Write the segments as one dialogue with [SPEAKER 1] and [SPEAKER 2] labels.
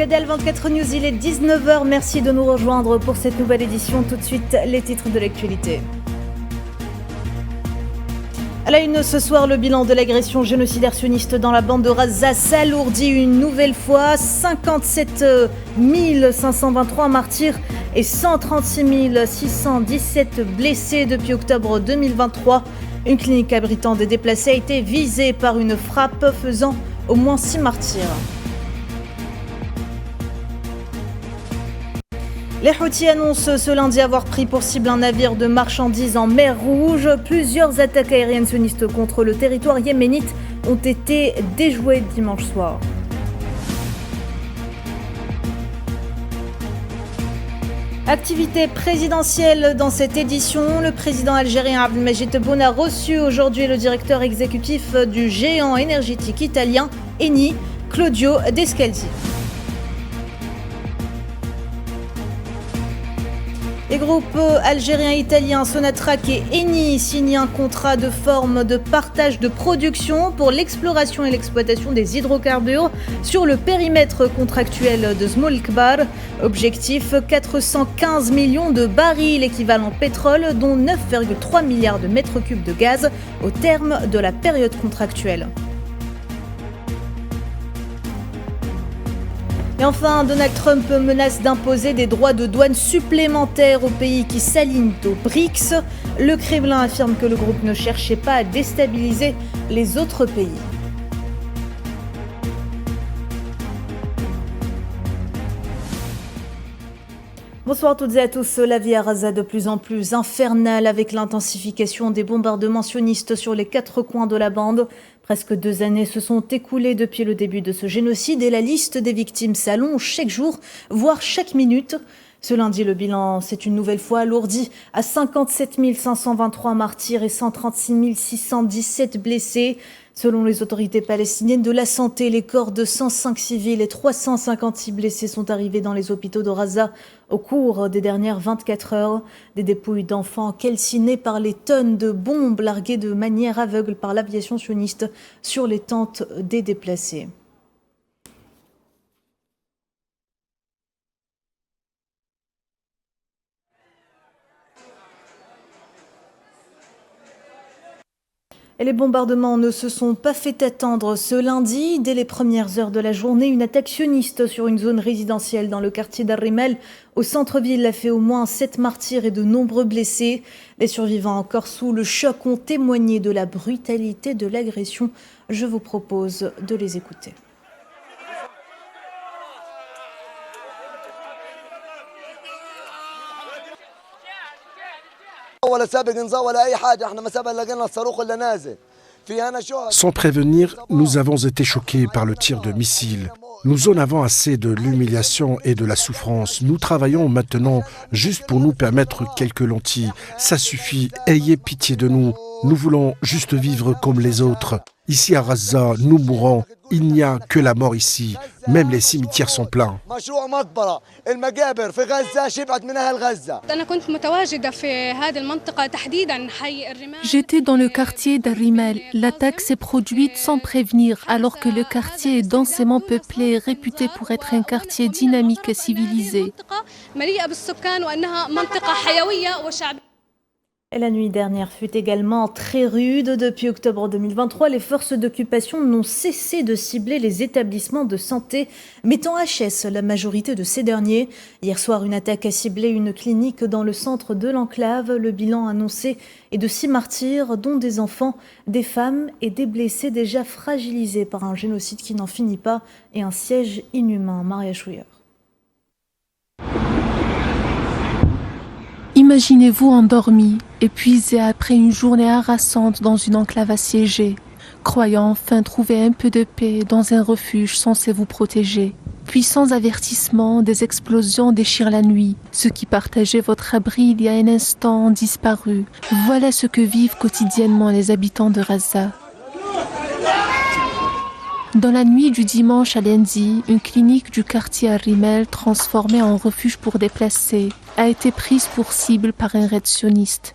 [SPEAKER 1] Gadel 24 News, il est 19h. Merci de nous rejoindre pour cette nouvelle édition. Tout de suite, les titres de l'actualité. À la une ce soir, le bilan de l'agression génocidaire sioniste dans la bande de Gaza s'alourdit une nouvelle fois. 57 523 martyrs et 136 617 blessés depuis octobre 2023. Une clinique abritant des déplacés a été visée par une frappe faisant au moins 6 martyrs. Les Houthis annoncent ce lundi avoir pris pour cible un navire de marchandises en mer Rouge. Plusieurs attaques aériennes sionistes contre le territoire yéménite ont été déjouées dimanche soir. Activité présidentielle dans cette édition. Le président algérien Abdelmadjid Tebboune a reçu aujourd'hui le directeur exécutif du géant énergétique italien Eni, Claudio Descalzi. Les groupes algériens et italiens Sonatrach et Eni signent un contrat de forme de partage de production pour l'exploration et l'exploitation des hydrocarbures sur le périmètre contractuel de Smolkbar. Objectif 415 millions de barils équivalent pétrole, dont 9,3 milliards de mètres cubes de gaz au terme de la période contractuelle. Et enfin, Donald Trump menace d'imposer des droits de douane supplémentaires aux pays qui s'alignent aux BRICS. Le Kremlin affirme que le groupe ne cherchait pas à déstabiliser les autres pays. Bonsoir à toutes et à tous. La vie à Gaza de plus en plus infernale avec l'intensification des bombardements sionistes sur les 4 coins de la bande. Presque 2 années se sont écoulées depuis le début de ce génocide et la liste des victimes s'allonge chaque jour, voire chaque minute. Ce lundi, le bilan s'est une nouvelle fois alourdi à 57 523 martyrs et 136 617 blessés. Selon les autorités palestiniennes de la santé, les corps de 105 civils et 356 blessés sont arrivés dans les hôpitaux de Gaza au cours des dernières 24 heures. Des dépouilles d'enfants calcinés par les tonnes de bombes larguées de manière aveugle par l'aviation sioniste sur les tentes des déplacés. Et les bombardements ne se sont pas fait attendre ce lundi. Dès les premières heures de la journée, une attaque sioniste sur une zone résidentielle dans le quartier d'Arrimel, au centre-ville, a fait au moins 7 martyrs et de nombreux blessés. Les survivants encore sous le choc ont témoigné de la brutalité de l'agression. Je vous propose de les écouter.
[SPEAKER 2] Sans prévenir, nous avons été choqués par le tir de missiles. Nous en avons assez de l'humiliation et de la souffrance. Nous travaillons maintenant juste pour nous permettre quelques lentilles. Ça suffit, ayez pitié de nous. Nous voulons juste vivre comme les autres. Ici à Gaza, nous mourons. Il n'y a que la mort ici. Même les cimetières sont pleins.
[SPEAKER 3] J'étais dans le quartier d'Arrimel. L'attaque s'est produite sans prévenir, alors que le quartier est densément peuplé et réputé pour être un quartier dynamique et civilisé.
[SPEAKER 1] Et la nuit dernière fut également très rude. Depuis octobre 2023, les forces d'occupation n'ont cessé de cibler les établissements de santé, mettant HS la majorité de ces derniers. Hier soir, une attaque a ciblé une clinique dans le centre de l'enclave. Le bilan annoncé est de 6 martyrs, dont des enfants, des femmes et des blessés déjà fragilisés par un génocide qui n'en finit pas et un siège inhumain. Maria Chouilleur.
[SPEAKER 3] Imaginez-vous endormi, épuisé après une journée harassante dans une enclave assiégée, croyant enfin trouver un peu de paix dans un refuge censé vous protéger. Puis sans avertissement, des explosions déchirent la nuit. Ceux qui partageaient votre abri il y a un instant ont disparu. Voilà ce que vivent quotidiennement les habitants de Gaza. Dans la nuit du dimanche à lundi, une clinique du quartier Arrimel, transformée en refuge pour déplacés, a été prise pour cible par un raid sioniste.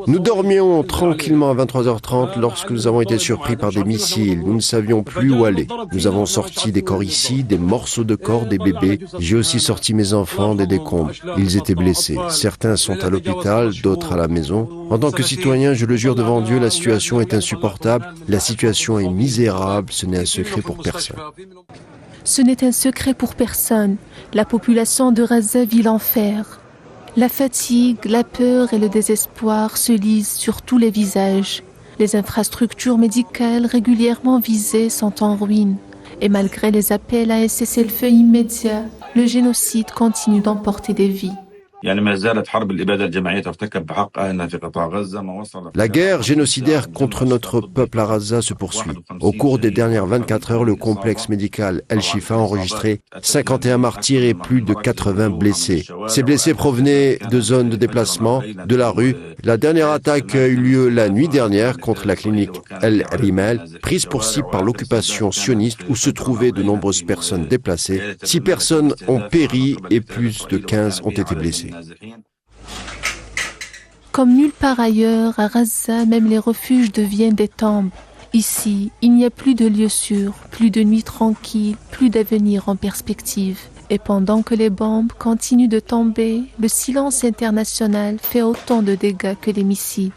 [SPEAKER 4] Nous dormions tranquillement à 23h30 lorsque nous avons été surpris par des missiles. Nous ne savions plus où aller. Nous avons sorti des corps ici, des morceaux de corps, des bébés. J'ai aussi sorti mes enfants des décombres. Ils étaient blessés. Certains sont à l'hôpital, d'autres à la maison. En tant que citoyen, je le jure devant Dieu, la situation est insupportable. La situation est misérable. Ce n'est un secret pour personne.
[SPEAKER 3] Ce n'est un secret pour personne. La population de Gaza vit l'enfer. La fatigue, la peur et le désespoir se lisent sur tous les visages. Les infrastructures médicales régulièrement visées sont en ruine. Et malgré les appels à un cessez-le-feu immédiat, le génocide continue d'emporter des vies.
[SPEAKER 4] La guerre génocidaire contre notre peuple à Gaza se poursuit. Au cours des dernières 24 heures, le complexe médical El-Shifa a enregistré 51 martyrs et plus de 80 blessés. Ces blessés provenaient de zones de déplacement, de la rue. La dernière attaque a eu lieu la nuit dernière contre la clinique El-Rimel, prise pour cible par l'occupation sioniste où se trouvaient de nombreuses personnes déplacées. 6 personnes ont péri et plus de 15 ont été blessées.
[SPEAKER 3] Comme nulle part ailleurs, à Gaza, même les refuges deviennent des tombes. Ici, il n'y a plus de lieux sûrs, plus de nuits tranquilles, plus d'avenir en perspective. Et pendant que les bombes continuent de tomber, le silence international fait autant de dégâts que les missiles.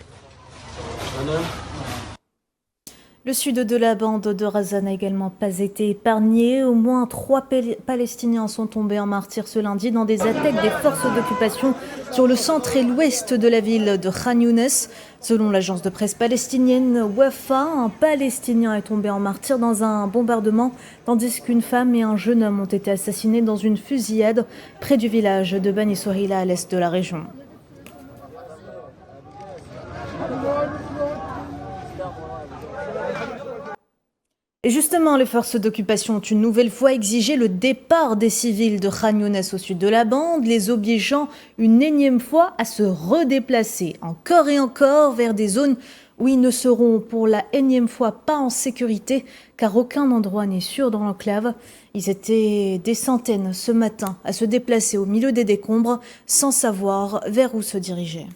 [SPEAKER 1] Le sud de la bande de Gaza n'a également pas été épargné. Au moins 3 Palestiniens sont tombés en martyrs ce lundi dans des attaques des forces d'occupation sur le centre et l'ouest de la ville de Khan Younes. Selon l'agence de presse palestinienne Wafa, un Palestinien est tombé en martyr dans un bombardement, tandis qu'une femme et un jeune homme ont été assassinés dans une fusillade près du village de Bani Souheila à l'est de la région. Et justement, les forces d'occupation ont une nouvelle fois exigé le départ des civils de Khan Younes au sud de la bande, les obligeant une énième fois à se redéplacer encore et encore vers des zones où ils ne seront pour la énième fois pas en sécurité, car aucun endroit n'est sûr dans l'enclave. Ils étaient des centaines ce matin à se déplacer au milieu des décombres sans savoir vers où se diriger.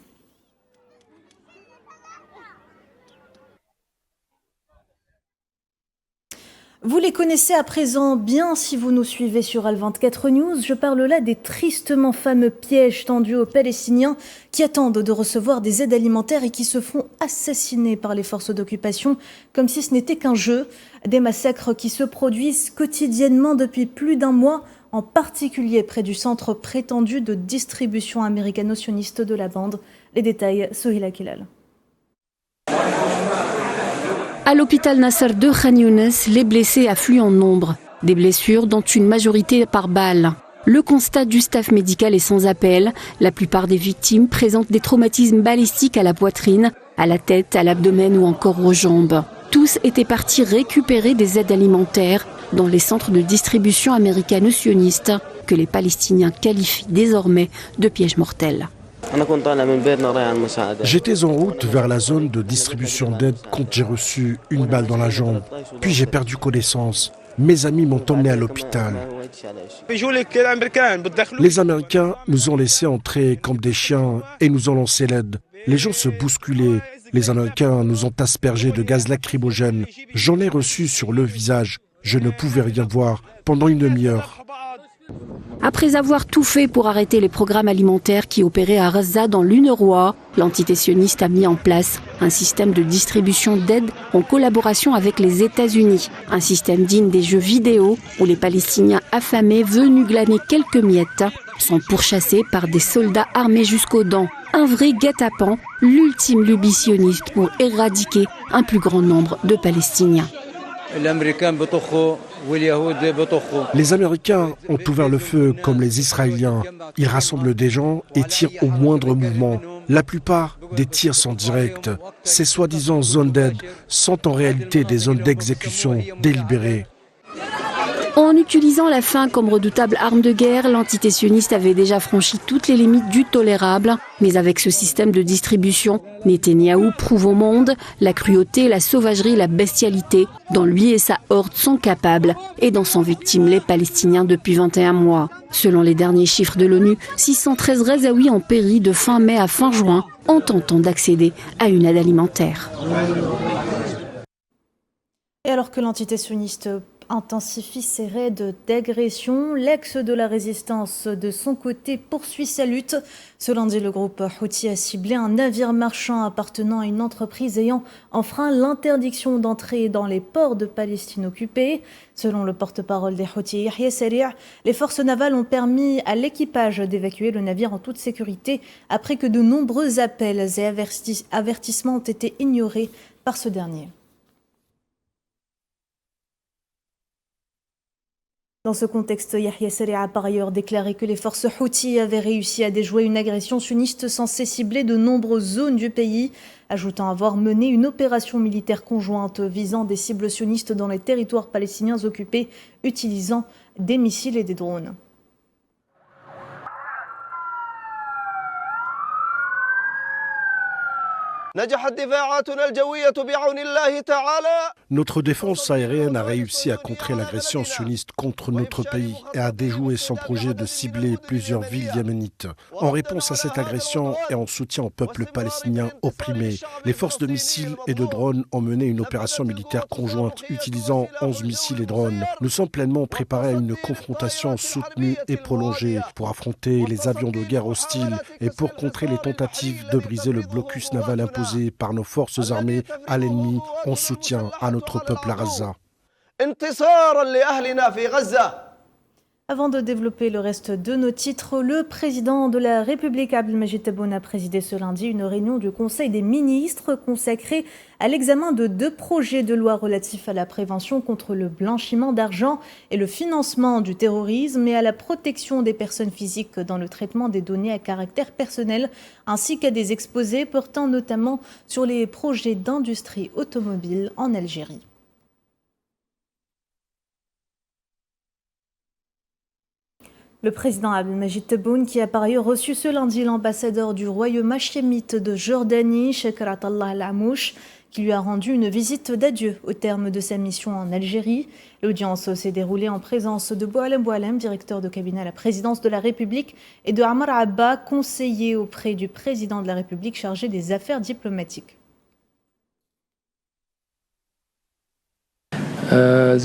[SPEAKER 1] Vous les connaissez à présent bien si vous nous suivez sur Al24 News. Je parle là des tristement fameux pièges tendus aux Palestiniens qui attendent de recevoir des aides alimentaires et qui se font assassiner par les forces d'occupation comme si ce n'était qu'un jeu. Des massacres qui se produisent quotidiennement depuis plus d'un mois, en particulier près du centre prétendu de distribution américano-sioniste de la bande. Les détails, Sohila Kelal.
[SPEAKER 5] À l'hôpital Nasser de Khan Younes, les blessés affluent en nombre. Des blessures dont une majorité par balle. Le constat du staff médical est sans appel. La plupart des victimes présentent des traumatismes balistiques à la poitrine, à la tête, à l'abdomen ou encore aux jambes. Tous étaient partis récupérer des aides alimentaires dans les centres de distribution américano-sionistes que les Palestiniens qualifient désormais de pièges mortels.
[SPEAKER 2] J'étais en route vers la zone de distribution d'aide quand j'ai reçu une balle dans la jambe. Puis j'ai perdu connaissance. Mes amis m'ont emmené à l'hôpital. Les Américains nous ont laissé entrer comme des chiens et nous ont lancé l'aide. Les gens se bousculaient. Les Américains nous ont aspergé de gaz lacrymogène. J'en ai reçu sur le visage. Je ne pouvais rien voir pendant une demi-heure.
[SPEAKER 5] Après avoir tout fait pour arrêter les programmes alimentaires qui opéraient à Gaza dans l'UNRWA, l'entité sioniste a mis en place un système de distribution d'aide en collaboration avec les États-Unis. Un système digne des jeux vidéo où les Palestiniens affamés venus glaner quelques miettes sont pourchassés par des soldats armés jusqu'aux dents. Un vrai guet-apens, l'ultime lubie sioniste pour éradiquer un plus grand nombre de Palestiniens.
[SPEAKER 2] Les Américains ont ouvert le feu comme les Israéliens. Ils rassemblent des gens et tirent au moindre mouvement. La plupart des tirs sont directs. Ces soi-disant zones d'aide sont en réalité des zones d'exécution délibérées.
[SPEAKER 5] En utilisant la faim comme redoutable arme de guerre, l'entité sioniste avait déjà franchi toutes les limites du tolérable. Mais avec ce système de distribution, Netanyahou prouve au monde la cruauté, la sauvagerie, la bestialité dont lui et sa horde sont capables et dont sont victimes les Palestiniens depuis 21 mois. Selon les derniers chiffres de l'ONU, 613 Gazaouis ont péri de fin mai à fin juin en tentant d'accéder à une aide alimentaire.
[SPEAKER 1] Et alors que l'entité sioniste intensifie ses raids d'agression, l'ex de la résistance de son côté poursuit sa lutte. Ce lundi, le groupe Houthi a ciblé un navire marchand appartenant à une entreprise ayant enfreint l'interdiction d'entrer dans les ports de Palestine occupés. Selon le porte-parole des Houthis, Yahya Sari', les forces navales ont permis à l'équipage d'évacuer le navire en toute sécurité après que de nombreux appels et avertissements ont été ignorés par ce dernier. Dans ce contexte, Yahya Sari' a par ailleurs déclaré que les forces Houthis avaient réussi à déjouer une agression sunniste censée cibler de nombreuses zones du pays, ajoutant avoir mené une opération militaire conjointe visant des cibles sionistes dans les territoires palestiniens occupés, utilisant des missiles et des drones.
[SPEAKER 2] Notre défense aérienne a réussi à contrer l'agression sioniste contre notre pays et a déjoué son projet de cibler plusieurs villes yéménites. En réponse à cette agression et en soutien au peuple palestinien opprimé, les forces de missiles et de drones ont mené une opération militaire conjointe utilisant 11 missiles et drones. Nous sommes pleinement préparés à une confrontation soutenue et prolongée pour affronter les avions de guerre hostiles et pour contrer les tentatives de briser le blocus naval imposé par nos forces armées à l'ennemi en soutien à notre peuple à Gaza.
[SPEAKER 1] Avant de développer le reste de nos titres, le président de la République, Abdelmadjid Tebboune, a présidé ce lundi une réunion du Conseil des ministres consacrée à l'examen de 2 projets de loi relatifs à la prévention contre le blanchiment d'argent et le financement du terrorisme et à la protection des personnes physiques dans le traitement des données à caractère personnel, ainsi qu'à des exposés portant notamment sur les projets d'industrie automobile en Algérie. Le président Abdelmadjid Tebboune, qui a par ailleurs reçu ce lundi l'ambassadeur du royaume hachémite de Jordanie, Sheikh Ratallah Al-Amouche, qui lui a rendu une visite d'adieu au terme de sa mission en Algérie. L'audience s'est déroulée en présence de Boualem Boualem, directeur de cabinet à la présidence de la République, et de Amar Abba, conseiller auprès du président de la République chargé des affaires diplomatiques.
[SPEAKER 2] La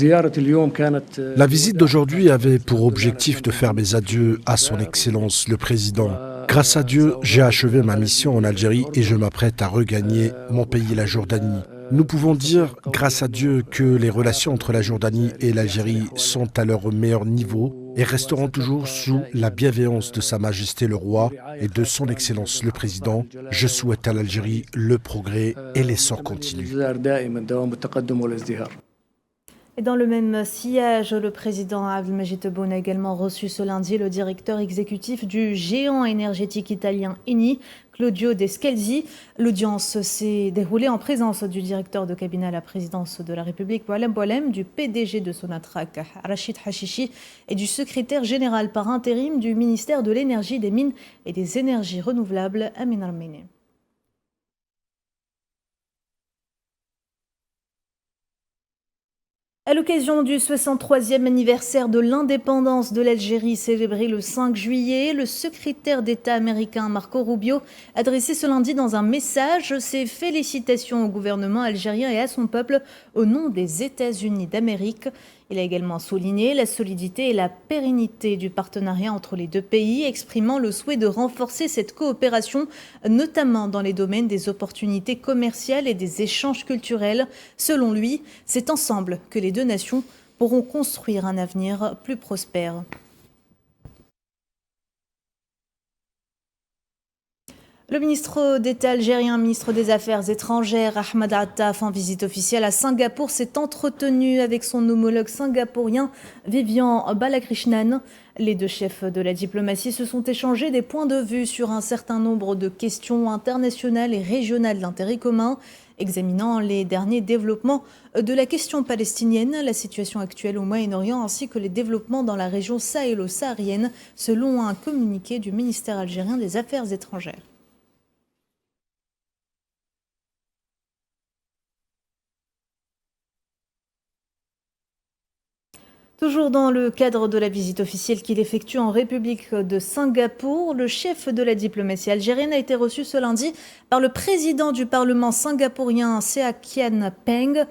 [SPEAKER 2] visite d'aujourd'hui avait pour objectif de faire mes adieux à son Excellence le Président. Grâce à Dieu, j'ai achevé ma mission en Algérie et je m'apprête à regagner mon pays, la Jordanie. Nous pouvons dire, grâce à Dieu, que les relations entre la Jordanie et l'Algérie sont à leur meilleur niveau et resteront toujours sous la bienveillance de Sa Majesté le Roi et de son Excellence le Président. Je souhaite à l'Algérie le progrès et l'essor continu.
[SPEAKER 1] Et dans le même sillage, le président Abdelmadjid Tebboune a également reçu ce lundi le directeur exécutif du géant énergétique italien Eni, Claudio Descalzi. L'audience s'est déroulée en présence du directeur de cabinet à la présidence de la République, Boualem Boualem, du PDG de Sonatrach, Rachid Hachichi, et du secrétaire général par intérim du ministère de l'Énergie, des Mines et des Énergies renouvelables, Amin Armeni. À l'occasion du 63e anniversaire de l'indépendance de l'Algérie célébré le 5 juillet, le secrétaire d'État américain Marco Rubio a adressé ce lundi dans un message ses félicitations au gouvernement algérien et à son peuple au nom des États-Unis d'Amérique. Il a également souligné la solidité et la pérennité du partenariat entre les deux pays, exprimant le souhait de renforcer cette coopération, notamment dans les domaines des opportunités commerciales et des échanges culturels. Selon lui, c'est ensemble que les deux nations pourront construire un avenir plus prospère. Le ministre d'État algérien, ministre des Affaires étrangères, Ahmed Attaf, en visite officielle à Singapour, s'est entretenu avec son homologue singapourien, Vivian Balakrishnan. Les deux chefs de la diplomatie se sont échangés des points de vue sur un certain nombre de questions internationales et régionales d'intérêt commun, examinant les derniers développements de la question palestinienne, la situation actuelle au Moyen-Orient ainsi que les développements dans la région sahélo-saharienne, selon un communiqué du ministère algérien des Affaires étrangères. Toujours dans le cadre de la visite officielle qu'il effectue en République de Singapour, le chef de la diplomatie algérienne a été reçu ce lundi par le président du Parlement singapourien, Sea Kian Peng.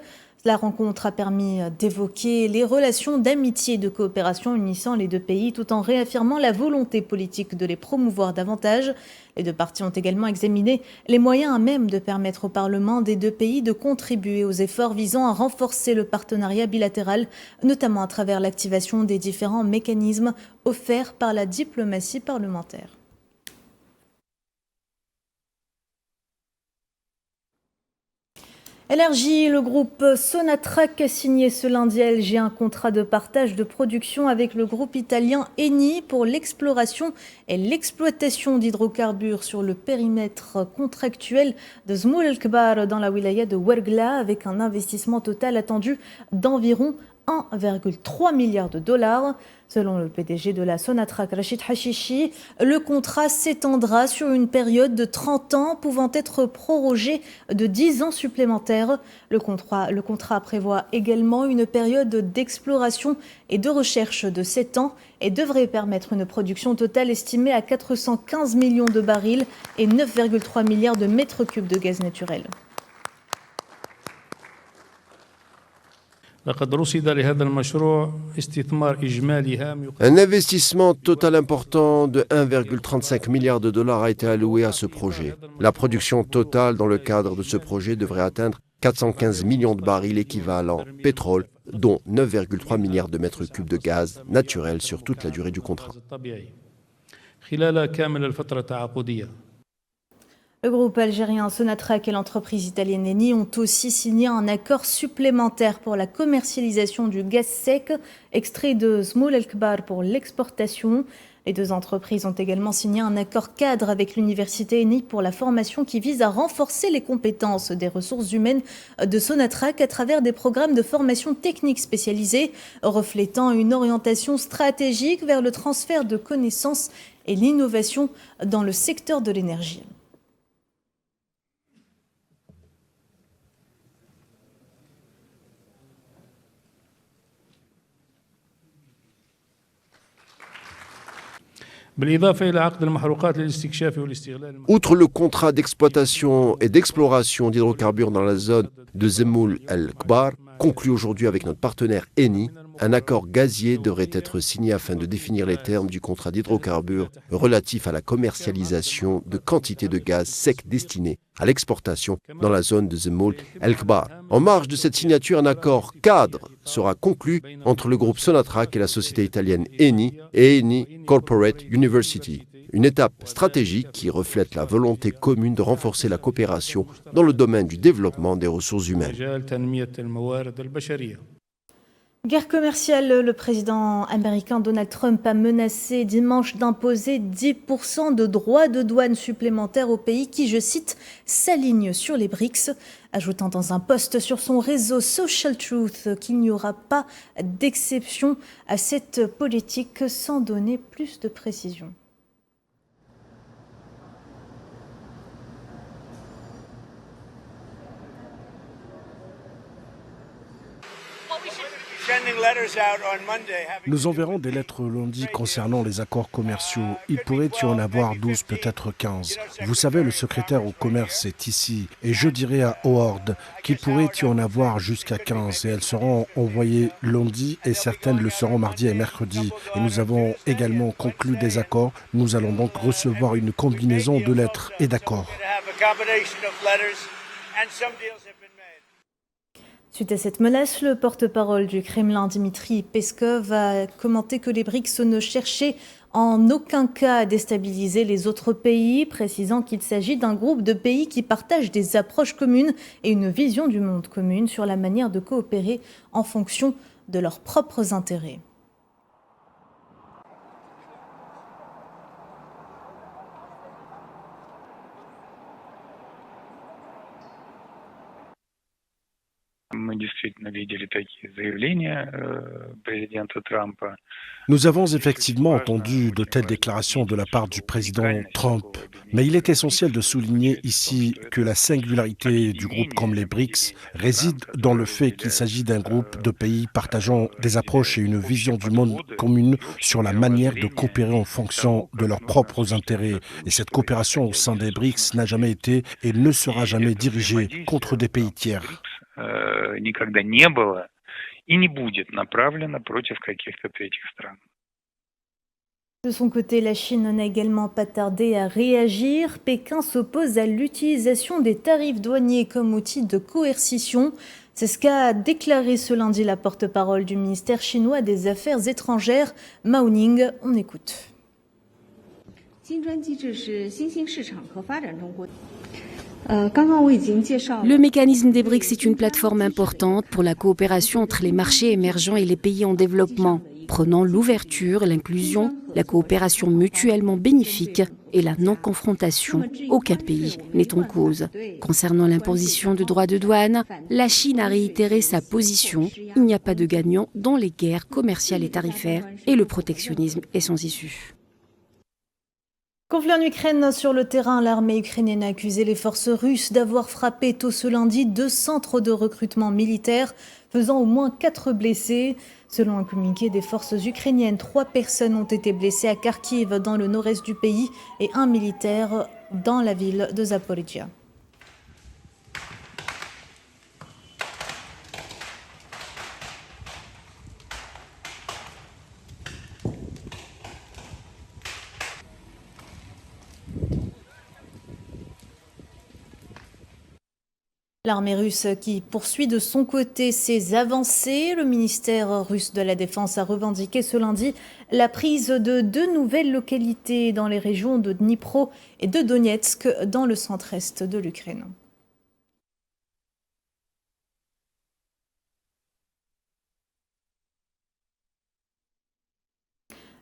[SPEAKER 1] La rencontre a permis d'évoquer les relations d'amitié et de coopération unissant les deux pays tout en réaffirmant la volonté politique de les promouvoir davantage. Les deux parties ont également examiné les moyens à même de permettre au Parlement des deux pays de contribuer aux efforts visant à renforcer le partenariat bilatéral, notamment à travers l'activation des différents mécanismes offerts par la diplomatie parlementaire. LRJ, le groupe Sonatrach a signé ce lundi à Alger un contrat de partage de production avec le groupe italien Eni pour l'exploration et l'exploitation d'hydrocarbures sur le périmètre contractuel de Zmoul El-Kbar dans la wilaya de Ouergla avec un investissement total attendu d'environ 1,3 milliard de dollars. Selon le PDG de la Sonatrach, Rachid Hachichi, le contrat s'étendra sur une période de 30 ans, pouvant être prorogé de 10 ans supplémentaires. Le contrat prévoit également une période d'exploration et de recherche de 7 ans et devrait permettre une production totale estimée à 415 millions de barils et 9,3 milliards de mètres cubes de gaz naturel.
[SPEAKER 4] Un investissement total important de 1,35 milliard de dollars a été alloué à ce projet. La production totale dans le cadre de ce projet devrait atteindre 415 millions de barils équivalent pétrole, dont 9,3 milliards de mètres cubes de gaz naturel sur toute la durée du contrat.
[SPEAKER 1] Le groupe algérien Sonatrach et l'entreprise italienne Eni ont aussi signé un accord supplémentaire pour la commercialisation du gaz sec extrait de Zmoul El-Kbar pour l'exportation. Les deux entreprises ont également signé un accord cadre avec l'université Eni pour la formation qui vise à renforcer les compétences des ressources humaines de Sonatrach à travers des programmes de formation technique spécialisés, reflétant une orientation stratégique vers le transfert de connaissances et l'innovation dans le secteur de l'énergie.
[SPEAKER 4] Outre le contrat d'exploitation et d'exploration d'hydrocarbures dans la zone de Zmoul El-Kbar, conclu aujourd'hui avec notre partenaire Eni, un accord gazier devrait être signé afin de définir les termes du contrat d'hydrocarbures relatif à la commercialisation de quantités de gaz sec destinées à l'exportation dans la zone de Zmoul El-Kbar. En marge de cette signature, un accord cadre sera conclu entre le groupe Sonatrach et la société italienne Eni et Eni Corporate University. Une étape stratégique qui reflète la volonté commune de renforcer la coopération dans le domaine du développement des ressources humaines.
[SPEAKER 1] Guerre commerciale, le président américain Donald Trump a menacé dimanche d'imposer 10% de droits de douane supplémentaires aux pays qui, je cite, s'alignent sur les BRICS, ajoutant dans un post sur son réseau Social Truth qu'il n'y aura pas d'exception à cette politique sans donner plus de précision.
[SPEAKER 2] Nous enverrons des lettres lundi concernant les accords commerciaux. Il pourrait y en avoir 12, peut-être 15. Vous savez, le secrétaire au commerce est ici. Et je dirais à Howard qu'il pourrait y en avoir jusqu'à 15. Et elles seront envoyées lundi et certaines le seront mardi et mercredi. Et nous avons également conclu des accords. Nous allons donc recevoir une combinaison de lettres et d'accords.
[SPEAKER 1] Suite à cette menace, le porte-parole du Kremlin, Dmitri Peskov, a commenté que les BRICS ne cherchaient en aucun cas à déstabiliser les autres pays, précisant qu'il s'agit d'un groupe de pays qui partagent des approches communes et une vision du monde commune sur la manière de coopérer en fonction de leurs propres intérêts.
[SPEAKER 2] Nous avons effectivement entendu de telles déclarations de la part du président Trump, mais il est essentiel de souligner ici que la singularité du groupe comme les BRICS réside dans le fait qu'il s'agit d'un groupe de pays partageant des approches et une vision du monde commune sur la manière de coopérer en fonction de leurs propres intérêts. Et cette coopération au sein des BRICS n'a jamais été et ne sera jamais dirigée contre des pays tiers.
[SPEAKER 6] Никогда не было и не будет направлено против каких-то третьих стран.
[SPEAKER 1] De son côté, la Chine n'a également pas tardé à réagir. Pékin s'oppose à l'utilisation des tarifs douaniers comme outil de coercition. C'est ce qu'a déclaré ce lundi la porte-parole du ministère chinois des Affaires étrangères, Mao Ning. On écoute.
[SPEAKER 5] Le mécanisme des BRICS est une plateforme importante pour la coopération entre les marchés émergents et les pays en développement, prenant l'ouverture, l'inclusion, la coopération mutuellement bénéfique et la non-confrontation. Aucun pays n'est en cause. Concernant l'imposition de droits de douane, la Chine a réitéré sa position. Il n'y a pas de gagnant dans les guerres commerciales et tarifaires et le protectionnisme est sans issue.
[SPEAKER 1] Conflit en Ukraine, sur le terrain, l'armée ukrainienne a accusé les forces russes d'avoir frappé tôt ce lundi 2 centres de recrutement militaire, faisant au moins 4 blessés. Selon un communiqué des forces ukrainiennes, 3 personnes ont été blessées à Kharkiv, dans le nord-est du pays, et 1 militaire dans la ville de Zaporizhia. L'armée russe qui poursuit de son côté ses avancées. Le ministère russe de la Défense a revendiqué ce lundi la prise de 2 nouvelles localités dans les régions de Dnipro et de Donetsk dans le centre-est de l'Ukraine.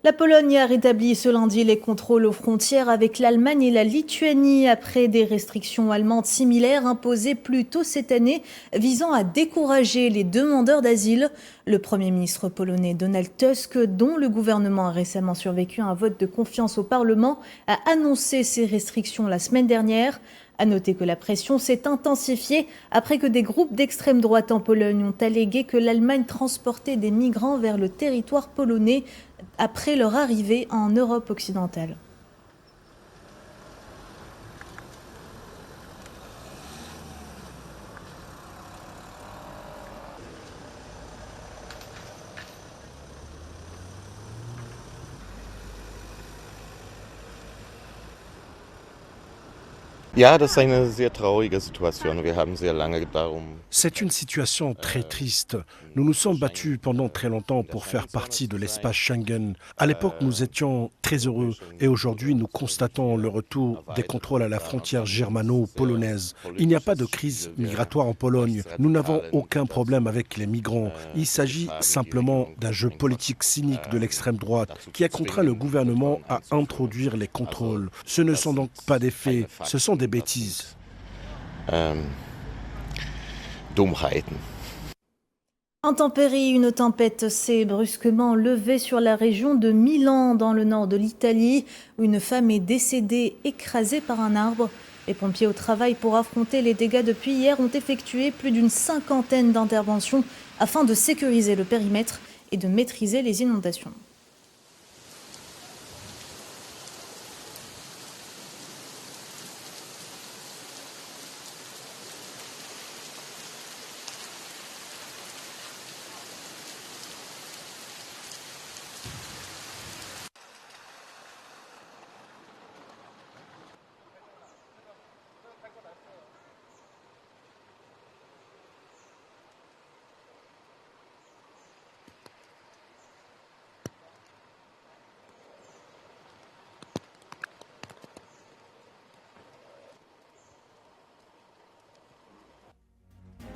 [SPEAKER 1] La Pologne a rétabli ce lundi les contrôles aux frontières avec l'Allemagne et la Lituanie après des restrictions allemandes similaires imposées plus tôt cette année visant à décourager les demandeurs d'asile. Le Premier ministre polonais Donald Tusk, dont le gouvernement a récemment survécu à un vote de confiance au Parlement, a annoncé ces restrictions la semaine dernière. À noter que la pression s'est intensifiée après que des groupes d'extrême droite en Pologne ont allégué que l'Allemagne transportait des migrants vers le territoire polonais après leur arrivée en Europe occidentale.
[SPEAKER 2] C'est une situation très triste. Nous nous sommes battus pendant très longtemps pour faire partie de l'espace Schengen. À l'époque, nous étions très heureux et aujourd'hui, nous constatons le retour des contrôles à la frontière germano-polonaise. Il n'y a pas de crise migratoire en Pologne. Nous n'avons aucun problème avec les migrants. Il s'agit simplement d'un jeu politique cynique de l'extrême droite qui a contraint le gouvernement à introduire les contrôles. Ce ne sont donc pas des faits, ce sont des bêtises.
[SPEAKER 4] Dummheiten.
[SPEAKER 1] Intempérie, une tempête s'est brusquement levée sur la région de Milan, dans le nord de l'Italie, où une femme est décédée écrasée par un arbre. Les pompiers au travail pour affronter les dégâts depuis hier ont effectué plus d'une 50aine d'interventions afin de sécuriser le périmètre et de maîtriser les inondations.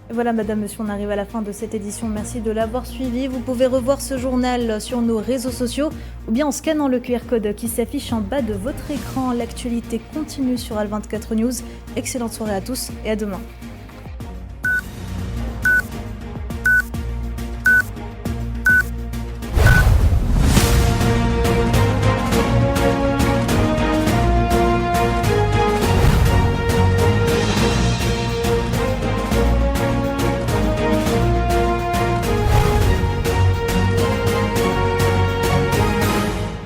[SPEAKER 1] Voilà, madame, monsieur, on arrive à la fin de cette édition. Merci de l'avoir suivi. Vous pouvez revoir ce journal sur nos réseaux sociaux ou bien en scannant le QR code qui s'affiche en bas de votre écran. L'actualité continue sur Al24 News. Excellente soirée à tous et à demain.